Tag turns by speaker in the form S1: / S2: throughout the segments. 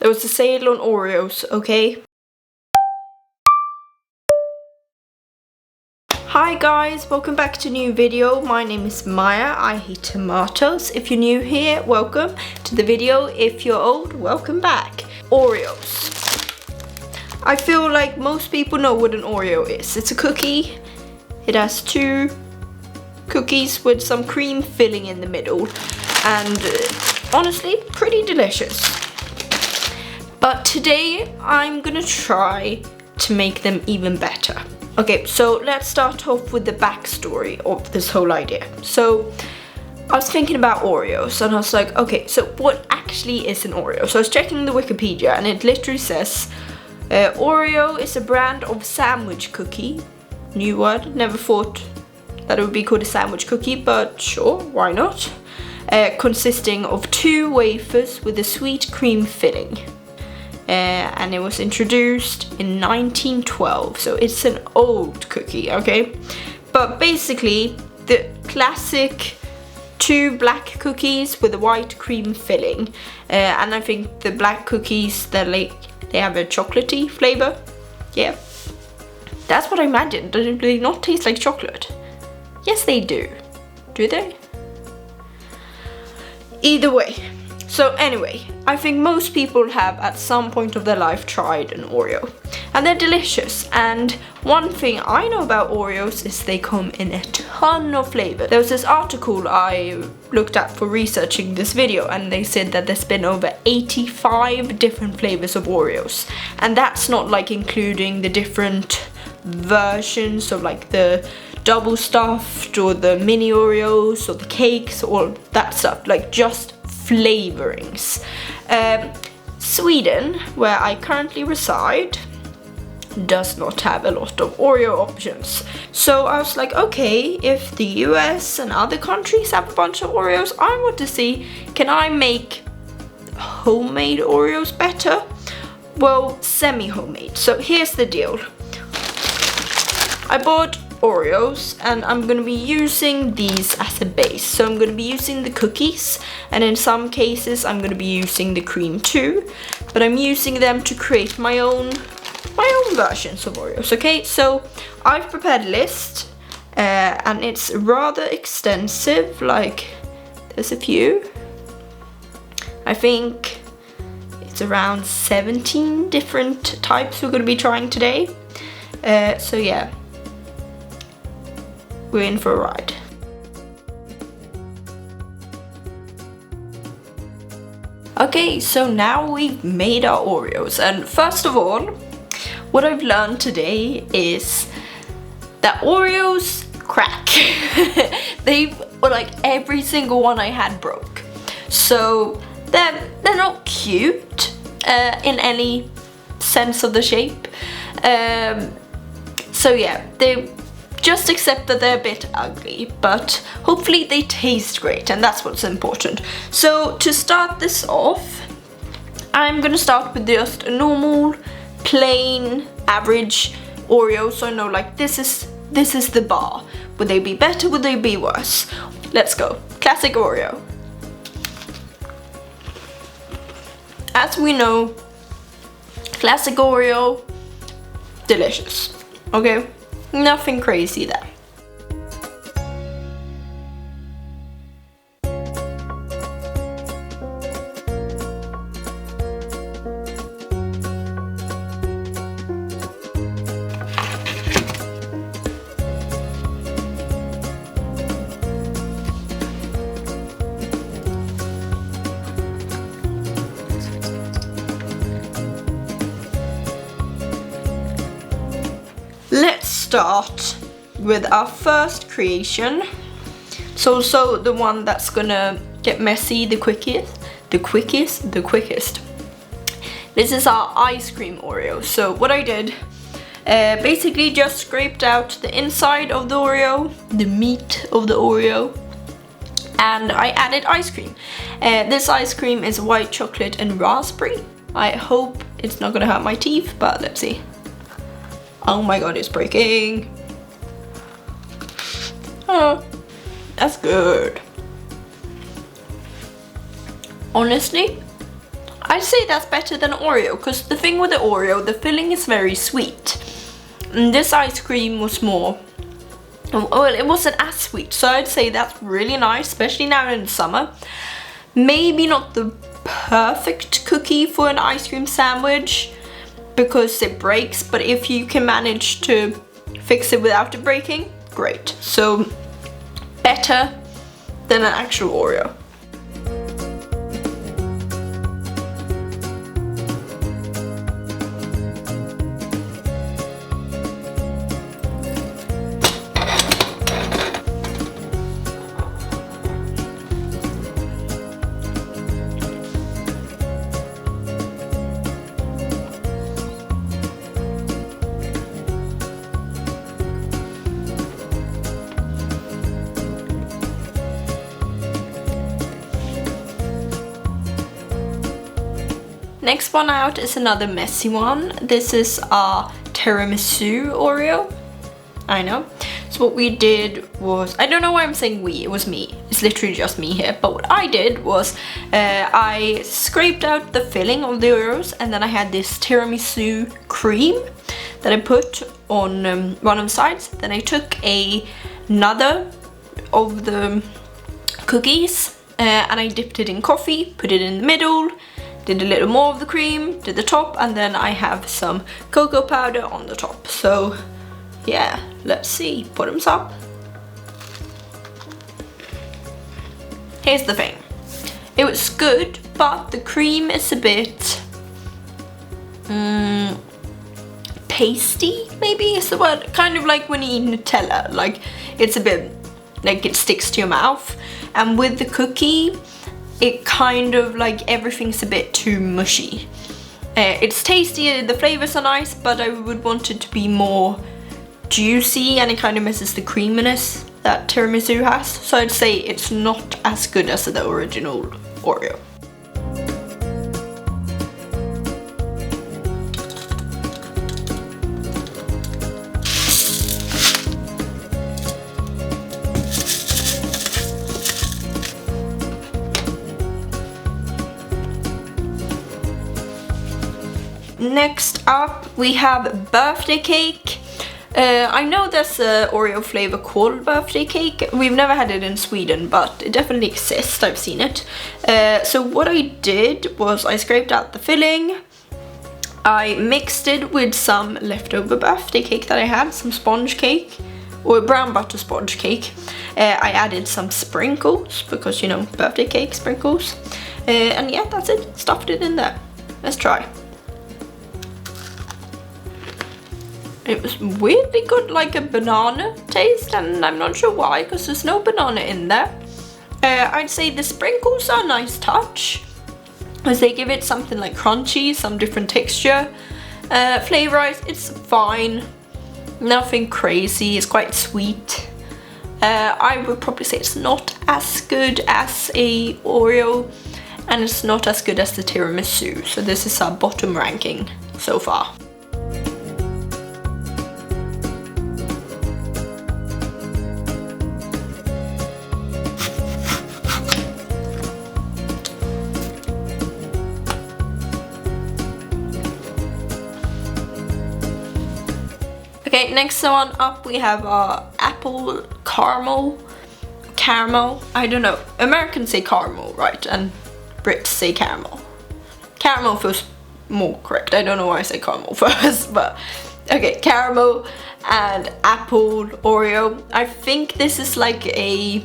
S1: There was a sale on Oreos, okay? Hi guys, welcome back to a new video. My name is Maya. I hate tomatoes. If you're new here, welcome to the video. If you're old, welcome back. Oreos. I feel like most people know what an Oreo is. It's a cookie. It has two cookies with some cream filling in the middle. And honestly, pretty delicious. But today, I'm gonna try to make them even better. Okay, so let's start off with the backstory of this whole idea. So I was thinking about Oreos and I was like, okay, so what actually is an Oreo? So I was checking the Wikipedia and it literally says, Oreo is a brand of sandwich cookie. New word, never thought that it would be called a sandwich cookie, but sure, why not? Consisting of 2 wafers with a sweet cream filling. And it was introduced in 1912, so it's an old cookie, okay? But basically, the classic 2 black cookies with a white cream filling. And I think the black cookies, they have a chocolatey flavor. Yeah, that's what I imagined. Do they not taste like chocolate? Yes, they do. Do they? Either way. So anyway, I think most people have at some point of their life tried an Oreo. And they're delicious. And one thing I know about Oreos is they come in a ton of flavor. There was this article I looked at for researching this video and they said that there's been over 85 different flavors of Oreos. And that's not like including the different versions of like the double stuffed or the mini Oreos or the cakes or that stuff, like just flavorings. Sweden, where I currently reside, does not have a lot of Oreo options. So I was like, okay, if the US and other countries have a bunch of Oreos, I want to see, can I make homemade Oreos better? Well, semi-homemade. So here's the deal. I bought Oreos and I'm gonna be using these as a base. So I'm gonna be using the cookies and in some cases I'm gonna be using the cream too, but I'm using them to create my own versions of Oreos, okay? So I've prepared a list and it's rather extensive, like there's a few. I think it's around 17 different types we're gonna be trying today. So yeah. We're in for a ride. Okay, so now we've made our Oreos. And first of all, what I've learned today is that Oreos crack. Like every single one I had broke. So they're not cute in any sense of the shape. So yeah, just accept that they're a bit ugly, but hopefully they taste great, and that's what's important. So to start this off, I'm gonna start with just a normal, plain, average Oreo. So I know, like, this is the bar. Would they be better? Would they be worse? Let's go. Classic Oreo. As we know, classic Oreo, delicious. Okay? Nothing crazy there. Let's start with our first creation. It's also the one that's gonna get messy the quickest. This is our ice cream Oreo. So what I did, basically just scraped out the inside of the Oreo, the meat of the Oreo, and I added ice cream. This ice cream is white chocolate and raspberry. I hope it's not gonna hurt my teeth, but let's see. Oh my god, it's breaking. Oh, that's good. Honestly, I'd say that's better than Oreo, because the thing with the Oreo, the filling is very sweet. And this ice cream was more, well, it wasn't as sweet, so I'd say that's really nice, especially now in the summer. Maybe not the perfect cookie for an ice cream sandwich, because it breaks, but if you can manage to fix it without it breaking, great. So, better than an actual Oreo. Next one out is another messy one. This is our Tiramisu Oreo. I know. So what we did was, I don't know why I'm saying we, it was me. It's literally just me here. But what I did was, I scraped out the filling of the Oreos, and then I had this tiramisu cream that I put on one of the sides. Then I took another of the cookies and I dipped it in coffee, put it in the middle, did a little more of the cream, did the top, and then I have some cocoa powder on the top. So yeah, let's see, bottoms up. Here's the thing, it was good, but the cream is a bit pasty, maybe is the word, kind of like when you eat Nutella, like it's a bit, like it sticks to your mouth, and with the cookie, it kind of like everything's a bit too mushy. It's tasty, the flavors are nice, but I would want it to be more juicy, and it kind of misses the creaminess that tiramisu has. So I'd say it's not as good as the original Oreo. Next up we have birthday cake. I know there's an Oreo flavor called birthday cake. We've never had it in Sweden, but it definitely exists, I've seen it. So what I did was I scraped out the filling, I mixed it with some leftover birthday cake that I had, some sponge cake, or brown butter sponge cake. I added some sprinkles, because you know, birthday cake sprinkles. And yeah, that's it, stuffed it in there. Let's try. It was weirdly good, like a banana taste, and I'm not sure why, because there's no banana in there. I'd say the sprinkles are a nice touch, as they give it something like crunchy, some different texture. Flavor-wise, it's fine, nothing crazy, it's quite sweet. I would probably say it's not as good as a Oreo, and it's not as good as the tiramisu, so this is our bottom ranking so far. Okay, next one up we have our apple caramel, I don't know, Americans say caramel, right, and Brits say caramel. Caramel feels more correct, I don't know why I say caramel first, but okay, caramel and apple Oreo. I think this is like a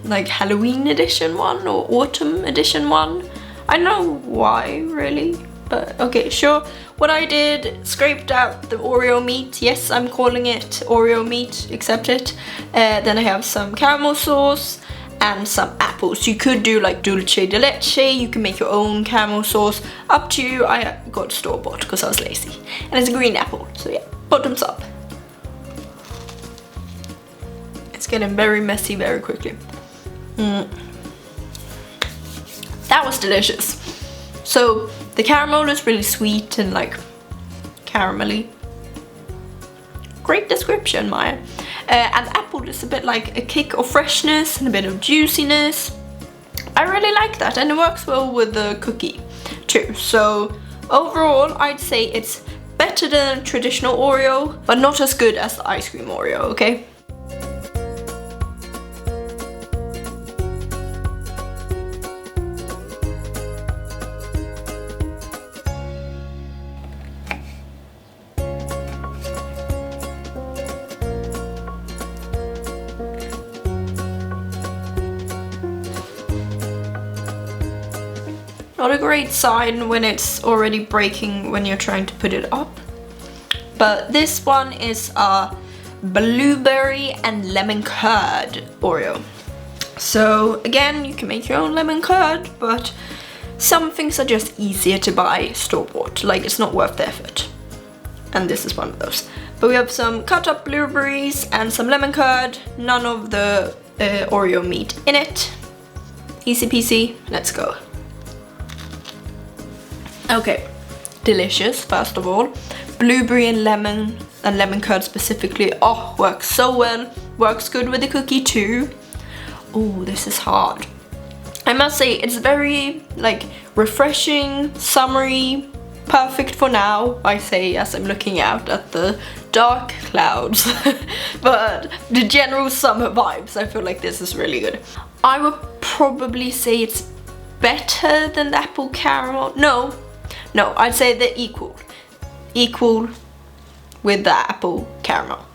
S1: like Halloween edition one or autumn edition one. I don't know why really, but okay, sure. What I did, scraped out the Oreo meat. Yes, I'm calling it Oreo meat, accept it. Then I have some caramel sauce and some apples. You could do like dulce de leche, you can make your own caramel sauce, up to you. I got store-bought because I was lazy. And it's a green apple, so yeah, bottoms up. It's getting very messy very quickly. That was delicious. So the caramel is really sweet and like caramelly. Great description, Maya. And apple is a bit like a kick of freshness and a bit of juiciness. I really like that, and it works well with the cookie too. So overall, I'd say it's better than traditional Oreo, but not as good as the ice cream Oreo, okay? Not a great sign when it's already breaking when you're trying to put it up. But this one is a blueberry and lemon curd Oreo. So again, you can make your own lemon curd, but some things are just easier to buy store-bought, like it's not worth the effort. And this is one of those. But we have some cut up blueberries and some lemon curd, none of the Oreo meat in it. Easy peasy, let's go. Okay, delicious, first of all. Blueberry and lemon curd specifically, oh, works so well. Works good with the cookie too. Oh, this is hard. I must say, it's very, like, refreshing, summery, perfect for now, I say as I'm looking out at the dark clouds. But the general summer vibes, I feel like this is really good. I would probably say it's better than the apple caramel. No, I'd say they're equal. Equal with the apple caramel.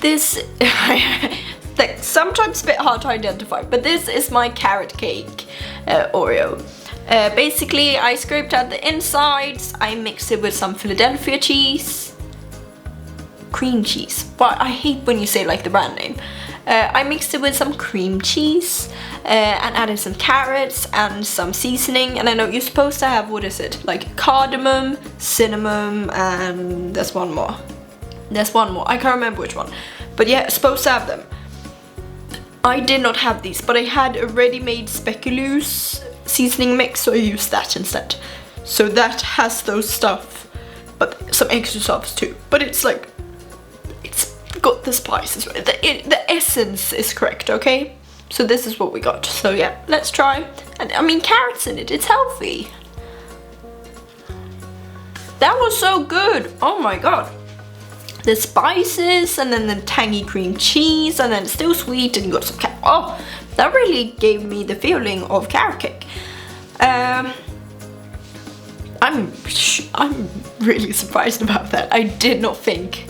S1: This, like, sometimes a bit hard to identify, but this is my carrot cake Oreo. Basically, I scraped out the insides, I mixed it with some Philadelphia cheese, cream cheese. Well, I hate when you say like the brand name. I mixed it with some cream cheese and added some carrots and some seasoning. And I know you're supposed to have, what is it, like cardamom, cinnamon, and there's one more. I can't remember which one. But yeah, supposed to have them. I did not have these, but I had a ready-made speculoos seasoning mix, so I used that instead. So that has those stuff, but some extra stuff too. But it's like, it's got the spices, right? The essence is correct, okay? So this is what we got. So yeah, let's try. And I mean, carrots in it, it's healthy. That was so good, oh my god. The spices and then the tangy cream cheese and then it's still sweet and you got some oh, that really gave me the feeling of carrot cake. I'm really surprised about that. I did not think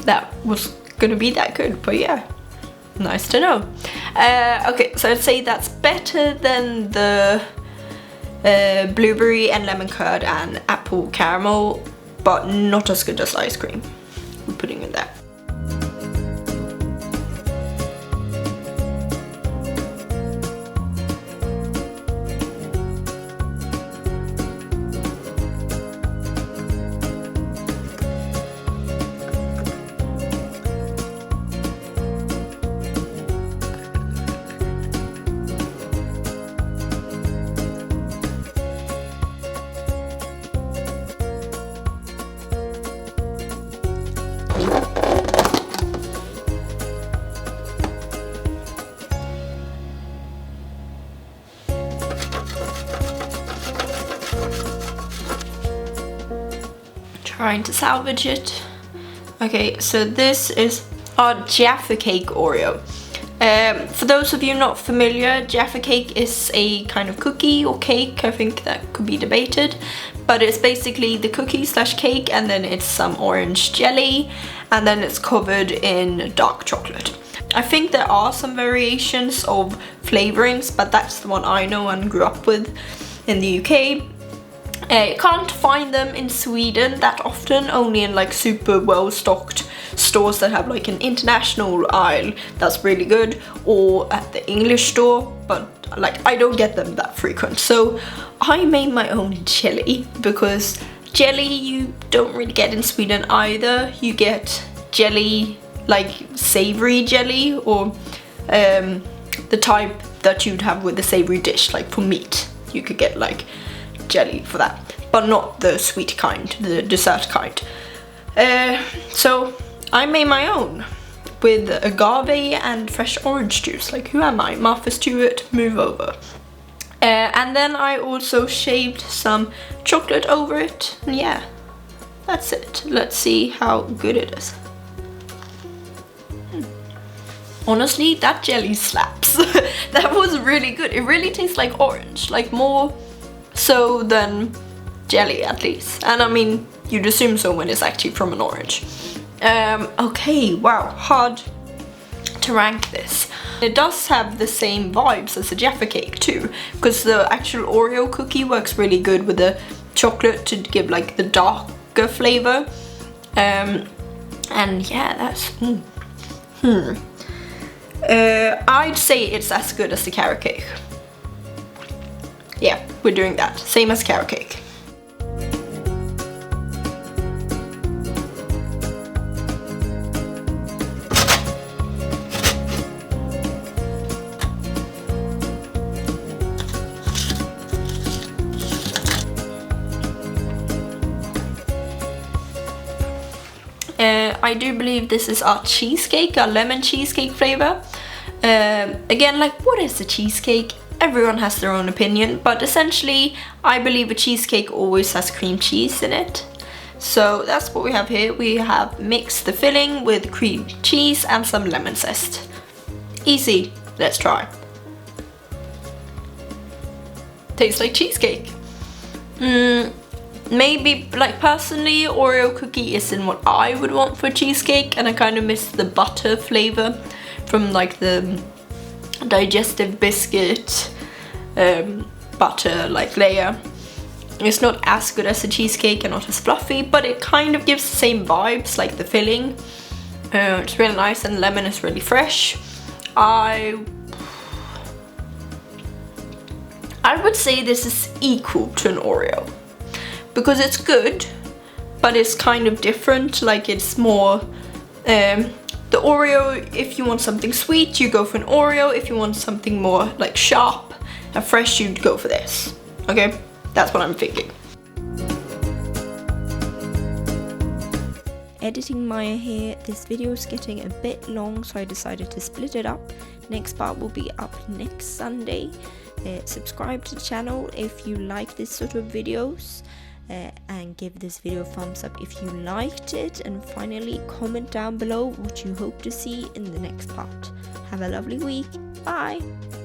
S1: that was gonna be that good, but yeah, nice to know. Okay, so I'd say that's better than the blueberry and lemon curd and apple caramel, but not as good as ice cream. We're putting it there. Trying to salvage it. Okay, so this is our Jaffa Cake Oreo. For those of you not familiar, Jaffa Cake is a kind of cookie or cake, I think that could be debated, but it's basically the cookie slash cake and then it's some orange jelly and then it's covered in dark chocolate. I think there are some variations of flavorings, but that's the one I know and grew up with in the UK. You can't find them in Sweden that often, only in like super well stocked stores that have like an international aisle that's really good, or at the English store, but like I don't get them that frequent. So I made my own jelly, because jelly you don't really get in Sweden either. You get jelly, like savory jelly, or the type that you'd have with a savory dish, like for meat. You could get like jelly for that, but not the sweet kind, the dessert kind. So I made my own with agave and fresh orange juice. Like, who am I? Martha Stewart, move over. And then I also shaved some chocolate over it, and yeah, that's it. Let's see how good it is. Honestly, that jelly slaps. That was really good. It really tastes like orange, like more so than jelly at least. And I mean, you'd assume so when it's actually from an orange. Okay, wow, hard to rank this. It does have the same vibes as a Jaffa cake too, because the actual Oreo cookie works really good with the chocolate to give like the darker flavor. And yeah, that's I'd say it's as good as the carrot cake. Yeah, we're doing that. Same as carrot cake. I do believe this is our cheesecake, our lemon cheesecake flavor. Again, like, what is a cheesecake? Everyone has their own opinion, but essentially I believe a cheesecake always has cream cheese in it. So that's what we have here. We have mixed the filling with cream cheese and some lemon zest. Easy, let's try. Tastes like cheesecake. Maybe, like, personally, Oreo cookie isn't what I would want for cheesecake, and I kind of miss the butter flavor from like the digestive biscuit butter like layer. It's not as good as a cheesecake and not as fluffy, but it kind of gives the same vibes, like the filling. It's really nice, and lemon is really fresh. I would say this is equal to an Oreo, because it's good, but it's kind of different. Like, it's more the Oreo, if you want something sweet, you go for an Oreo. If you want something more like sharp and fresh, you'd go for this. Okay, that's what I'm thinking. Editing Maya here. This video is getting a bit long, so I decided to split it up. Next part will be up next Sunday. Subscribe to the channel if you like this sort of videos. And give this video a thumbs up if you liked it, and finally comment down below what you hope to see in the next part. Have a lovely week. Bye.